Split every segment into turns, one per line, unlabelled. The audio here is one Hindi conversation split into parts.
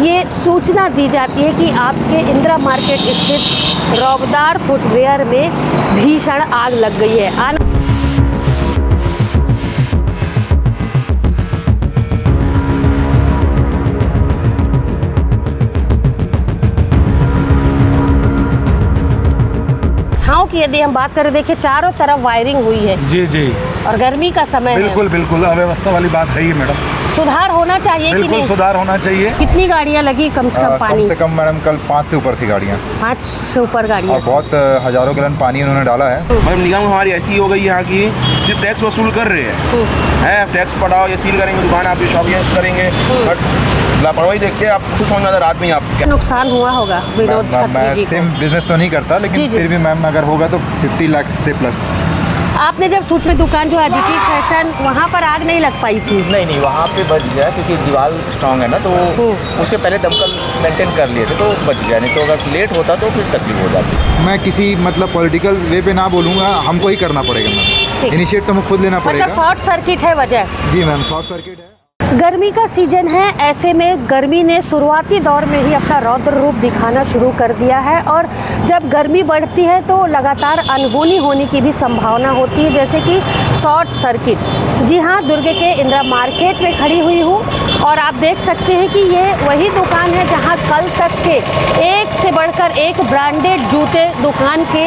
ये सूचना दी जाती है कि आपके इंदिरा मार्केट स्थित रौबदार फुटवेयर में भीषण आग लग गई है। की यदि हम बात करें, देखिए चारों तरफ वायरिंग हुई है।
जी जी।
और गर्मी का समय
बिल्कुल
है।
बिल्कुल अव्यवस्था वाली बात है ही मैडम।
सुधार होना चाहिए कि नहीं?
बिल्कुल सुधार होना चाहिए।
कितनी गाड़ियाँ लगी कम से कम पानी?
कम से कम मैडम कल 5 से ऊपर थी गाड़ियाँ।
5 से ऊपर गाड़ियाँ।
और बहुत हजारों गैलन पानी उन्होंने डाला है।
मतलब निगम हमारी ऐसी हो गई यहाँ की, सिर्फ टैक्स वसूल कर रहे हैं। टैक्स पटाओ या सील करेंगे दुकान, आपकी शॉप करेंगे, बट लापरवाही देखते हैं। आप खुद समझ में रात में आप क्या
नुकसान हुआ होगा विनोद खत्री जी को?
सेम बिजनेस तो नहीं करता, लेकिन फिर भी मैम अगर होगा तो 50 लाख से प्लस।
आपने जब सूचना दुकान जो अदिति फैशन, वहाँ पर आग नहीं लग पाई थी?
नहीं, वहाँ पे बच गया क्योंकि दीवार स्ट्रांग है ना, तो उसके पहले दमकल मेंटेन कर लिए थे तो बच गया, नहीं तो अगर लेट होता तो फिर तकलीफ हो जाती।
मैं किसी मतलब पॉलिटिकल वे पे ना बोलूँगा, हमको ही करना पड़ेगा मैम। इनिशिएट तो हमें खुद लेना पड़ेगा।
मतलब शॉर्ट सर्किट है वजह?
जी मैम, शॉर्ट सर्किट है।
गर्मी का सीजन है, ऐसे में गर्मी ने शुरुआती दौर में ही अपना रौद्र रूप दिखाना शुरू कर दिया है और जब गर्मी बढ़ती है तो लगातार अनहोनी होने की भी संभावना होती है, जैसे कि शॉर्ट सर्किट। जी हाँ, दुर्ग के इंदिरा मार्केट में खड़ी हुई हूँ और आप देख सकते हैं कि ये वही दुकान है जहाँ कल तक के एक से बढ़कर एक ब्रांडेड जूते दुकान के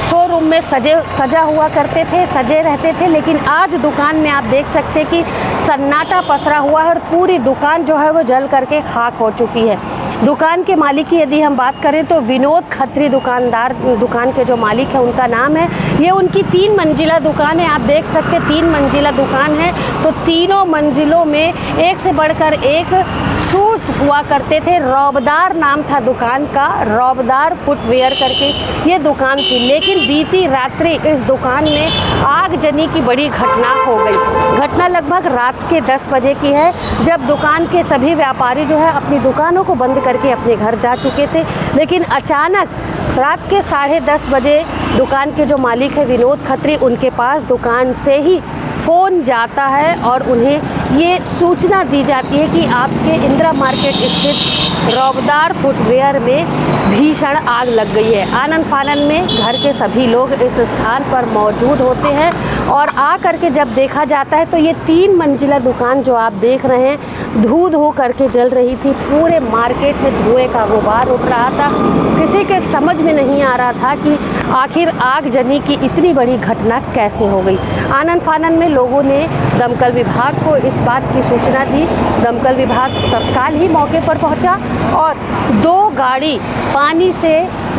शोरूम में सजा हुआ करते थे, सजे रहते थे, लेकिन आज दुकान में आप देख सकते हैं कि सन्नाटा पसरा हुआ है और पूरी दुकान जो है वो जल करके खाक हो चुकी है। दुकान के मालिक की यदि हम बात करें तो विनोद खत्री दुकान के जो मालिक है उनका नाम है। ये उनकी 3 मंजिला दुकान है, आप देख सकते हैं 3 मंजिला दुकान है। तो तीनों मंजिलों में एक से बढ़कर एक शूज़ हुआ करते थे। रौबदार नाम था दुकान का, रौबदार फुटवेयर करके ये दुकान थी। लेकिन बीती रात्रि इस दुकान में आगजनी की बड़ी घटना हो गई। घटना लगभग रात के 10 बजे की है, जब दुकान के सभी व्यापारी जो है अपनी दुकानों को बंद करके अपने घर जा चुके थे। लेकिन अचानक रात के 10:30 बजे दुकान के जो मालिक है विनोद खत्री, उनके पास दुकान से ही फ़ोन जाता है और उन्हें ये सूचना दी जाती है कि आपके इंदिरा मार्केट स्थित रौबदार फुटवेयर में भीषण आग लग गई है। आनन फानन में घर के सभी लोग इस स्थान पर मौजूद होते हैं और आ करके जब देखा जाता है तो ये 3 मंजिला दुकान जो आप देख रहे हैं धू करके जल रही थी। पूरे मार्केट में धुएं का गुबार उठ रहा था। किसी के समझ में नहीं आ रहा था कि आखिर आगजनी की इतनी बड़ी घटना कैसे हो गई। आनन फानन में लोगों ने दमकल विभाग को इस बात की सूचना दी। दमकल विभाग तत्काल ही मौके पर पहुंचा और 2 गाड़ी पानी से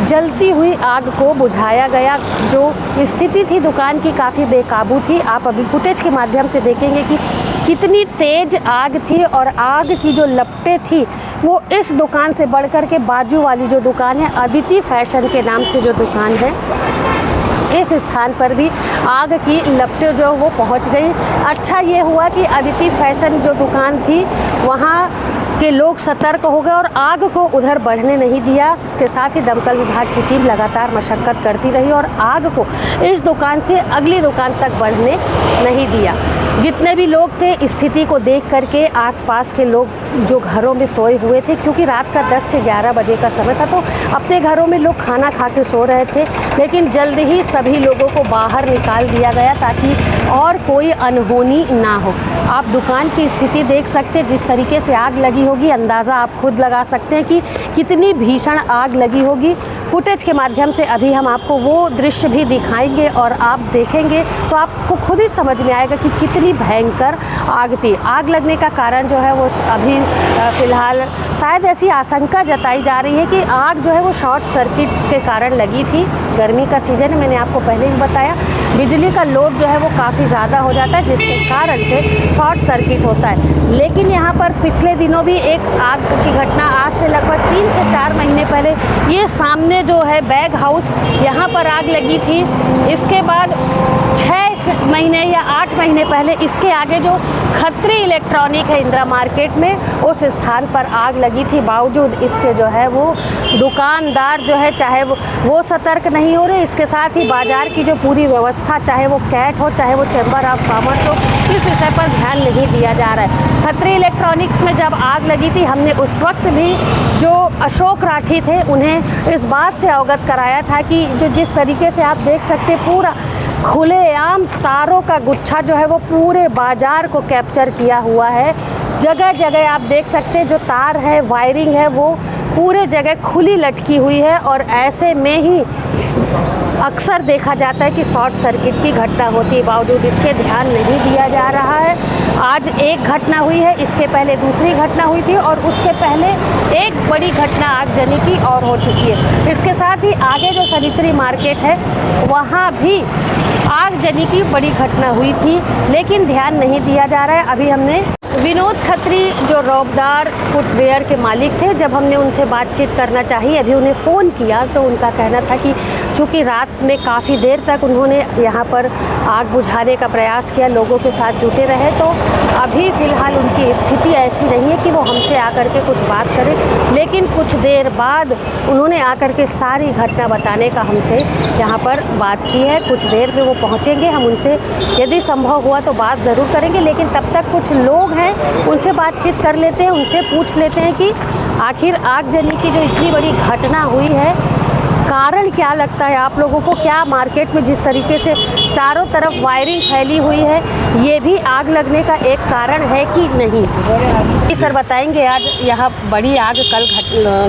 जलती हुई आग को बुझाया गया। जो स्थिति थी दुकान की काफ़ी बेकाबू थी। आप अभी फुटेज के माध्यम से देखेंगे कि कितनी तेज आग थी और आग की जो लपटें थी वो इस दुकान से बढ़कर के बाजू वाली जो दुकान है अदिति फैशन के नाम से जो दुकान है, इस स्थान पर भी आग की लपटें जो वो पहुंच गई। अच्छा ये हुआ कि अदिति फैशन जो दुकान थी वहाँ के लोग सतर्क हो गए और आग को उधर बढ़ने नहीं दिया। इसके साथ ही दमकल विभाग की टीम लगातार मशक्कत करती रही और आग को इस दुकान से अगली दुकान तक बढ़ने नहीं दिया। जितने भी लोग थे स्थिति को देख करके आसपास के लोग जो घरों में सोए हुए थे, क्योंकि रात का 10 से 11 बजे का समय था, तो अपने घरों में लोग खाना खा के सो रहे थे। लेकिन जल्द ही सभी लोगों को बाहर निकाल दिया गया ताकि और कोई अनहोनी ना हो। आप दुकान की स्थिति देख सकते हैं, जिस तरीके से आग लगी होगी अंदाज़ा आप खुद लगा सकते हैं कि कितनी भीषण आग लगी होगी। फुटेज के माध्यम से अभी हम आपको वो दृश्य भी दिखाएंगे और आप देखेंगे तो आपको खुद ही समझ में आएगा कि कितनी भयंकर आग थी। आग लगने का कारण जो है वो अभी फ़िलहाल शायद ऐसी आशंका जताई जा रही है कि आग जो है वो शॉर्ट सर्किट के कारण लगी थी। गर्मी का सीज़न है, मैंने आपको पहले ही बताया, बिजली का लोड जो है वो काफ़ी ज़्यादा हो जाता है जिसके कारण से शॉर्ट सर्किट होता है। लेकिन यहाँ पर पिछले दिनों भी एक आग की घटना आज से लगभग 3 से 4 महीने पहले ये सामने जो है बैग हाउस, यहाँ पर आग लगी थी। इसके बाद 6 6 महीने या 8 महीने पहले इसके आगे जो खत्री इलेक्ट्रॉनिक है इंदिरा मार्केट में, उस स्थान पर आग लगी थी। बावजूद इसके जो है वो दुकानदार जो है चाहे वो सतर्क नहीं हो रहे, इसके साथ ही बाज़ार की जो पूरी व्यवस्था, चाहे वो कैट हो चाहे वो चैम्बर ऑफ कॉमर्स हो, इस विषय पर ध्यान नहीं दिया जा रहा है। खत्री इलेक्ट्रॉनिक्स में जब आग लगी थी, हमने उस वक्त भी जो अशोक राठी थे उन्हें इस बात से अवगत कराया था कि जो जिस तरीके से आप देख सकते पूरा खुलेआम तारों का गुच्छा जो है वो पूरे बाज़ार को कैप्चर किया हुआ है। जगह जगह आप देख सकते हैं जो तार है, वायरिंग है, वो पूरे जगह खुली लटकी हुई है और ऐसे में ही अक्सर देखा जाता है कि शॉर्ट सर्किट की घटना होती है। बावजूद इसके ध्यान नहीं दिया जा रहा है। आज एक घटना हुई है, इसके पहले दूसरी घटना हुई थी और उसके पहले एक बड़ी घटना आगजनी की और हो चुकी है। इसके साथ ही आगे जो सरित्री मार्केट है वहाँ भी आगजनी की बड़ी घटना हुई थी, लेकिन ध्यान नहीं दिया जा रहा है। अभी हमने विनोद खत्री जो रौबदार फुटवेयर के मालिक थे, जब हमने उनसे बातचीत करना चाहिए, अभी उन्हें फ़ोन किया तो उनका कहना था कि चूँकि रात में काफ़ी देर तक उन्होंने यहाँ पर आग बुझाने का प्रयास किया, लोगों के साथ जुटे रहे, तो अभी फ़िलहाल उनकी स्थिति ऐसी नहीं है कि वो हमसे आकर के कुछ बात करें। लेकिन कुछ देर बाद उन्होंने आकर के सारी घटना बताने का हमसे यहाँ पर बात की है। कुछ देर में वो पहुँचेंगे, हम उनसे यदि संभव हुआ तो बात ज़रूर करेंगे। लेकिन तब तक कुछ लोग हैं, उनसे बातचीत कर लेते हैं, उनसे पूछ लेते हैं कि आखिर आगजनी की जो इतनी बड़ी घटना हुई है, कारण क्या लगता है आप लोगों को? क्या मार्केट में जिस तरीके से चारों तरफ वायरिंग फैली हुई है, ये भी आग लगने का एक कारण है कि नहीं? जी सर, बताएंगे आज यहाँ बड़ी आग कल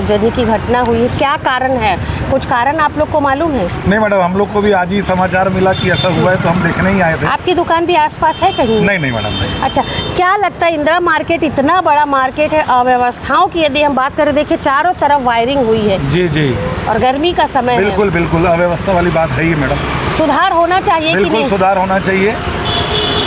जनी की घटना हुई है, क्या कारण है? कुछ कारण आप लोग को मालूम है?
नहीं मैडम, हम लोग को भी आज ही समाचार मिला कि ऐसा हुआ है तो हम देखने ही आए थे।
आपकी दुकान भी आसपास है कहीं?
नहीं नहीं मैडम, नहीं।
अच्छा, क्या लगता है इंदिरा मार्केट इतना बड़ा मार्केट है, अव्यवस्थाओं की यदि हम बात करें, देखिए चारों तरफ वायरिंग हुई है
जी जी,
और गर्मी का समय है।
बिल्कुल बिल्कुल अव्यवस्था वाली बात है ही मैडम।
सुधार होना चाहिए कि
बिल्कुल
नहीं?
सुधार होना चाहिए।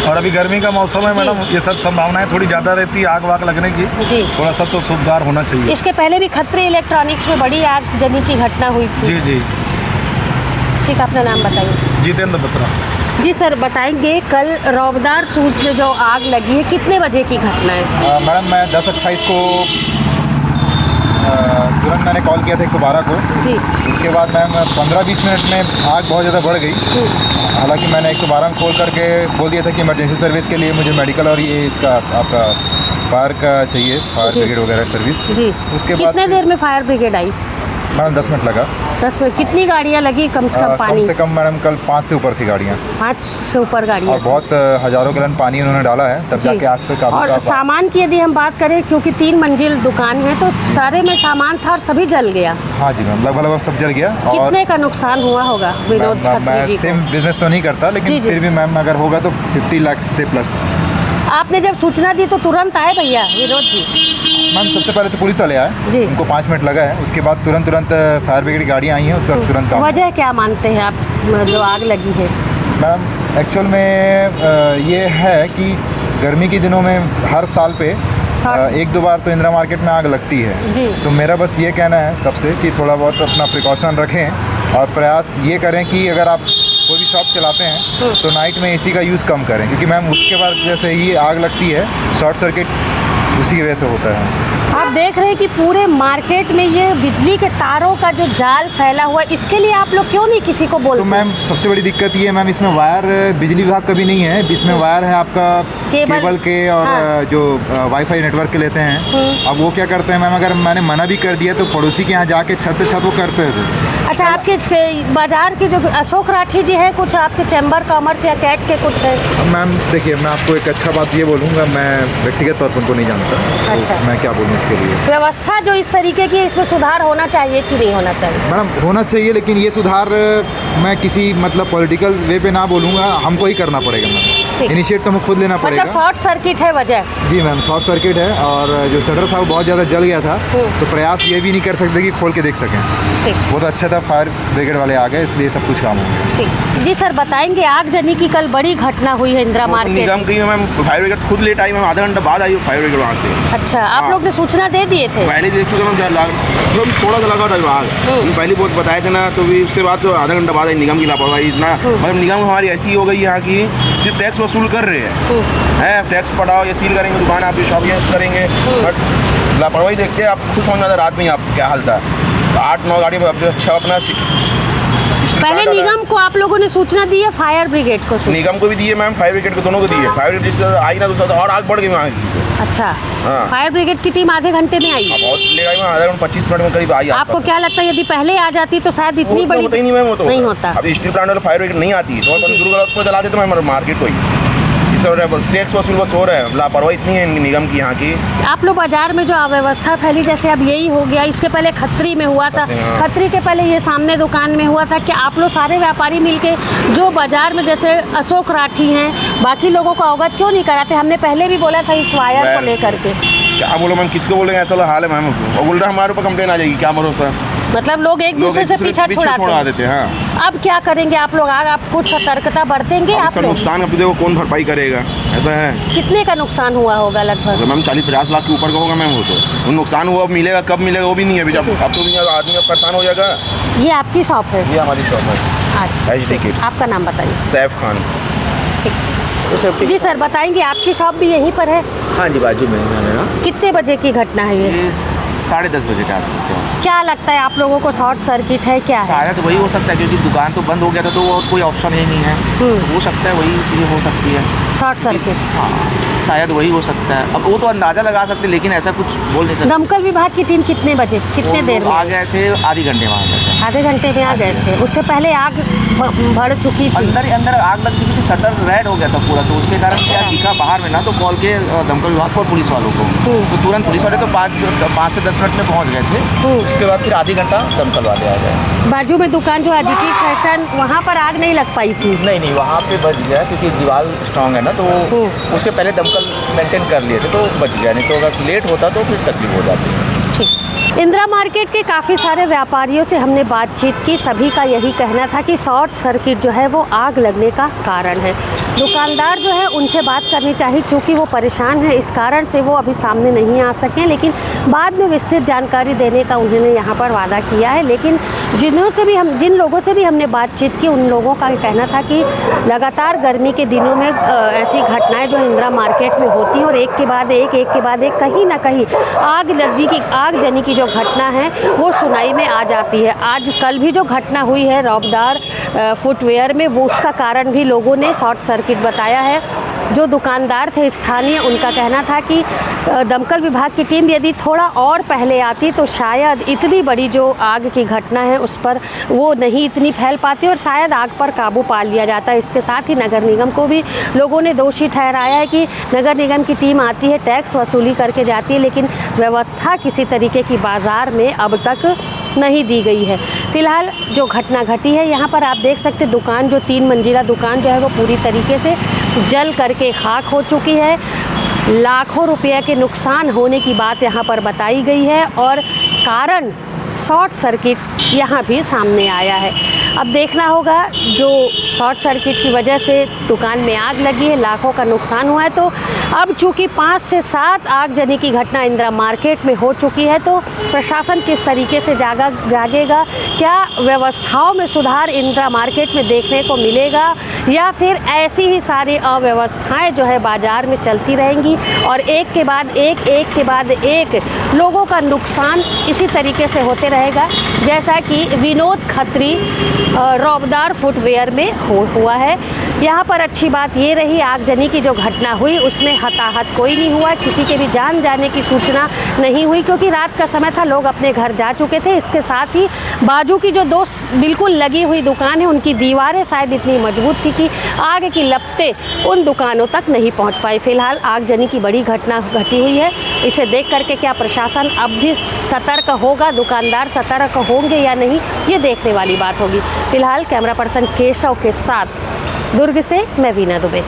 और अभी गर्मी का मौसम है
जी।
मैडम, ये सब संभावनाएं थोड़ी ज़्यादा रहती है आग वाग लगने की।
जी।
थोड़ा सा तो सुधार होना चाहिए।
इसके पहले भी खत्री इलेक्ट्रॉनिक्स में बड़ी आगजनी की घटना हुई थी।
जी जी।
ठीक, अपना नाम बताइए।
जितेंद्र बत्रा।
जी सर, बताएंगे कल रौबदार शूज़ में जो आग लगी है, कितने बजे की घटना है?
मैडम मैं 10:28 को तुरंत मैंने कॉल किया था 112 को।
जी।
उसके बाद मैम 15-20 मिनट में आग बहुत ज़्यादा बढ़ गई। हालांकि मैंने 112 में फ़ोन करके बोल दिया था कि इमरजेंसी सर्विस के लिए मुझे मेडिकल और ये इसका आपका फायर का चाहिए, फायर ब्रिगेड वगैरह सर्विस।
जी।
उसके बाद
कितने देर में फायर ब्रिगेड आई?
मैडम 10 मिनट लगा।
10 मिनट। कितनी गाड़ियाँ लगी कम से कम पानी?
कम से कम मैडम कल 5 से ऊपर थी गाड़ियाँ।
5 से ऊपर गाड़ियाँ।
और बहुत हज़ारों गैलन पानी उन्होंने डाला है, तब जाके आग पे काबू।
और सामान की यदि हम बात करें, क्योंकि 3 मंजिल दुकान है, तो सारे में सामान था और सभी जल गया।
हाँ जी मैम, लगभग सब जल गया। और
कितने का नुकसान हुआ होगा विनोद खत्री जी को?
सेम बिजनेस तो नहीं करता, लेकिन
जी, जी।
फिर भी मैम अगर होगा तो 50 लाख से प्लस।
आपने जब सूचना दी तो तुरंत आए भैया विनोद जी?
मैम सबसे पहले तो पुलिस वाले आए
जी।
उनको 5 मिनट लगा है। उसके बाद तुरंत फायर ब्रिगेड की गाड़ियाँ आई हैं, उसका तुरंत काम।
वजह क्या मानते हैं आप जो आग लगी है?
मैम एक्चुअल में ये है कि गर्मी के दिनों में हर साल पे 1-2 बार तो इंदिरा मार्केट में आग लगती है।
जी।
तो मेरा बस ये कहना है सबसे कि थोड़ा बहुत अपना प्रिकॉशन रखें और प्रयास ये करें कि अगर आप कोई भी शॉप चलाते हैं तो नाइट में एसी का यूज़ कम करें, क्योंकि मैम उसके बाद जैसे ही आग लगती है शॉर्ट सर्किट उसी की वजह से होता है।
आप देख रहे हैं कि पूरे मार्केट में ये बिजली के तारों का जो जाल फैला हुआ है, इसके लिए आप लोग क्यों नहीं किसी को बोलते?
तो मैम सबसे बड़ी दिक्कत ये है मैम, इसमें वायर बिजली विभाग का भी नहीं है, इसमें वायर है आपका केबल के और
हाँ।
जो वाईफाई नेटवर्क के लेते हैं। अब वो क्या करते हैं मैम, अगर मैंने मना भी कर दिया तो पड़ोसी के यहाँ जाके छत से छत वो करते थे।
अच्छा, आपके बाजार के जो अशोक राठी जी हैं, कुछ आपके चैम्बर कॉमर्स या कैट के कुछ है?
मैम देखिए, मैं आपको एक अच्छा बात ये बोलूँगा, मैं व्यक्तिगत तौर पर उनको नहीं जानता।
अच्छा।
तो मैं क्या बोलूँ इसके लिए।
व्यवस्था जो इस तरीके की, इसमें सुधार होना चाहिए कि नहीं होना चाहिए?
मैडम होना चाहिए, लेकिन ये सुधार मैं किसी मतलब पॉलिटिकल वे पे ना बोलूँगा, हमको ही करना पड़ेगा मैम।
ठीक।
इनिशिएट तो हमें खुद लेना
मतलब
पड़ेगा।
शॉर्ट सर्किट है वजह।
जी मैम, शॉर्ट सर्किट है और जो शटर था वो बहुत ज़्यादा जल गया था, तो प्रयास ये भी नहीं कर सकते कि खोल के देख सकें।
ठीक
बहुत अच्छा था, फायर ब्रिगेड वाले आ गए, इसलिए सब कुछ काम हो गया।
ठीक। जी सर, बताएंगे आगजनी की कल बड़ी घटना हुई है इंदिरा मार्केट।
निगम की मैम फायर ब्रिगेड खुद लेट आई मैम, आधा घंटा बाद आई फायर ब्रिगेड वहाँ से।
अच्छा, आप
हाँ।
लोग ने सूचना दे दिए थे?
पहले देख चुके मैम, थोड़ा सा लगा था आग, पहले बहुत बताए थे ना, तो भी उसके बाद तो आधा घंटा बाद आई। निगम की लापरवाही इतना, मतलब निगम हमारी ऐसी हो गई यहाँ की, सिर्फ टैक्स वसूल कर रहे हैं, टैक्स पटाओ या सील करेंगे दुकान, आप शॉप करेंगे, बट लापरवाही देखते हैं आप खुद समझ आता रात में आप क्या हाल था। 8-9 गाड़ी अच्छा अपना
पहले निगम को आप लोगों ने सूचना दी है, फायर ब्रिगेड को सूचना?
निगम को भी दिए मैम, फायर ब्रिगेड को, दोनों को दिए। फायर ब्रिगेड जिससे आई ना दूसरा और आग बढ़ गई वहाँ की।
अच्छा,
हाँ।
फायर ब्रिगेड की टीम आधे घंटे में आई?
बहुत लेट आई, आधा घंटा 25 मिनट में करीब आई।
आपको क्या लगता है यदि पहले आ जाती तो शायद इतनी बड़ी
होता ही नहीं मैम, वो तो
नहीं होता।
अब स्टील प्लांट वाले फायर ब्रिगेड नहीं आती तो दुर्गा जलाते तो मैम मार्केट को ही। टैक्स वसूल बस हो रहा है, लापरवाही इतनी है निगम की यहाँ की।
आप लोग बाजार में जो अव्यवस्था फैली, जैसे अब यही हो गया, इसके पहले खत्री में हुआ था, खत्री के पहले ये सामने दुकान में हुआ था, कि आप लोग सारे व्यापारी मिलके जो बाजार में जैसे अशोक राठी हैं, बाकी लोगों को अवगत क्यों नहीं कराते? हमने पहले भी बोला था इस वायर को लेकर के।
क्या बोलो मैम, किसको बोलेंगे, ऐसा हाल है मैम, वो बोल रहा है हमारे ऊपर कंप्लेन आ जाएगी, क्या भरोसा।
मतलब लोग एक दूसरे से पीछा छुड़ा
देते हैं। हाँ।
अब क्या करेंगे आप लोग? आग आप कुछ सतर्कता बरतेंगे आप
सर
लोग?
नुकसान अब देखो कौन भरपाई करेगा, ऐसा है।
कितने का नुकसान हुआ होगा लगभग?
तो मैम 40-50 लाख के ऊपर का होगा मैम, वो तो नुकसान हुआ, अब मिलेगा कब मिलेगा वो भी नहीं है अभी। अब तो भी आदमी अब परेशान हो जाएगा।
ये आपकी शॉप है?
ये हमारी शॉप है।
अच्छा,
HD Kids।
आपका नाम बताइए।
सैफ खान।
ठीक। जी सर, बताएंगे आपकी शॉप भी यहीं पर है?
हाँ जी, बाजू में है ना।
कितने बजे की घटना है ये?
10:30 बजे के आसपास का।
क्या लगता है आप लोगों को, शॉर्ट सर्किट है क्या है?
शायद वही हो सकता है, क्योंकि दुकान तो बंद हो गया था तो और कोई ऑप्शन ही नहीं है, तो हो सकता है वही चीज़ हो सकती है।
Short circuit?
हाँ, शायद वही हो सकता है। अब वो तो अंदाज़ा लगा सकते, लेकिन ऐसा कुछ बोल नहीं सकते।
दमकल विभाग की टीम कितने बजे, कितने देर में
आ गए थे? आधे घंटे में आ गए थे।
आधे घंटे में आ गए थे? उससे पहले आग बढ़ चुकी थी?
अंदर ही अंदर आग लग चुकी थी, शटर रेड हो गया था पूरा, तो उसके कारण क्या दिखा बाहर में ना, तो कॉल के दमकल विभाग को और पुलिस वालों को, तो तुरंत पुलिस वाले तो 5 से 10 मिनट में पहुंच गए थे। उसके बाद फिर आधी घंटा दमकल वाले आ गए।
बाजू में दुकान जो अदिति फैशन, वहाँ पर आग नहीं लग पाई थी?
नहीं, वहाँ पे बच गया, क्योंकि दीवार स्ट्रांग है ना, तो उसके पहले दमकल मेंटेन कर लिए थे तो बच गया, नहीं तो अगर लेट होता तो फिर तकलीफ हो जाती।
ठीक। इंदिरा मार्केट के काफ़ी सारे व्यापारियों से हमने बातचीत की, सभी का यही कहना था कि शॉर्ट सर्किट जो है वो आग लगने का कारण है। दुकानदार जो है उनसे बात करनी चाहिए, क्योंकि वो परेशान है, इस कारण से वो अभी सामने नहीं आ सके, लेकिन बाद में विस्तृत जानकारी देने का उन्होंने यहाँ पर वादा किया है। लेकिन जिन लोगों से भी हमने बातचीत की, उन लोगों का कहना था कि लगातार गर्मी के दिनों में ऐसी घटनाएं जो इंदिरा मार्केट में होती हैं और एक के बाद एक कहीं ना कहीं आगजनी की जो घटना है वो सुनाई में आ जाती है। आज कल भी जो घटना हुई है रौबदार फुटवेयर में, वो उसका कारण भी लोगों ने शॉर्ट सर्किट बताया है। जो दुकानदार थे स्थानीय, उनका कहना था कि दमकल विभाग की टीम यदि थोड़ा और पहले आती तो शायद इतनी बड़ी जो आग की घटना है उस पर वो नहीं इतनी फैल पाती और शायद आग पर काबू पा लिया जाता। इसके साथ ही नगर निगम को भी लोगों ने दोषी ठहराया है कि नगर निगम की टीम आती है, टैक्स वसूली करके जाती है, लेकिन व्यवस्था किसी तरीके की बाज़ार में अब तक नहीं दी गई है। फिलहाल जो घटना घटी है यहाँ पर आप देख सकते, दुकान जो 3 मंजिला दुकान जो है वो पूरी तरीके से जल करके खाक हो चुकी है। लाखों रुपये के नुकसान होने की बात यहाँ पर बताई गई है और कारण शॉर्ट सर्किट यहाँ भी सामने आया है। अब देखना होगा, जो शॉर्ट सर्किट की वजह से दुकान में आग लगी है, लाखों का नुकसान हुआ है, तो अब चूँकि 5 से 7 आगजनी की घटना इंदिरा मार्केट में हो चुकी है, तो प्रशासन किस तरीके से जागेगा, क्या व्यवस्थाओं में सुधार इंदिरा मार्केट में देखने को मिलेगा, या फिर ऐसी ही सारी अव्यवस्थाएं जो है बाज़ार में चलती रहेंगी और एक के बाद एक लोगों का नुकसान इसी तरीके से होते रहेगा, जैसा कि विनोद खत्री रौबदार फुटवेयर में हुआ है। यहाँ पर अच्छी बात ये रही, आगजनी की जो घटना हुई उसमें हताहत कोई नहीं हुआ, किसी के भी जान जाने की सूचना नहीं हुई, क्योंकि रात का समय था, लोग अपने घर जा चुके थे। इसके साथ ही बाजू की जो 2 बिल्कुल लगी हुई दुकान है, उनकी दीवारें शायद इतनी मजबूत थी कि आग की लपटें उन दुकानों तक नहीं पहुँच पाई। फिलहाल आगजनी की बड़ी घटना घटी हुई है, इसे देख करके क्या प्रशासन अब भी सतर्क होगा, दुकानदार सतर्क होंगे या नहीं, ये देखने वाली बात होगी। फिलहाल कैमरा पर्सन केशव के साथ दुर्ग से मैं वीना दुबे।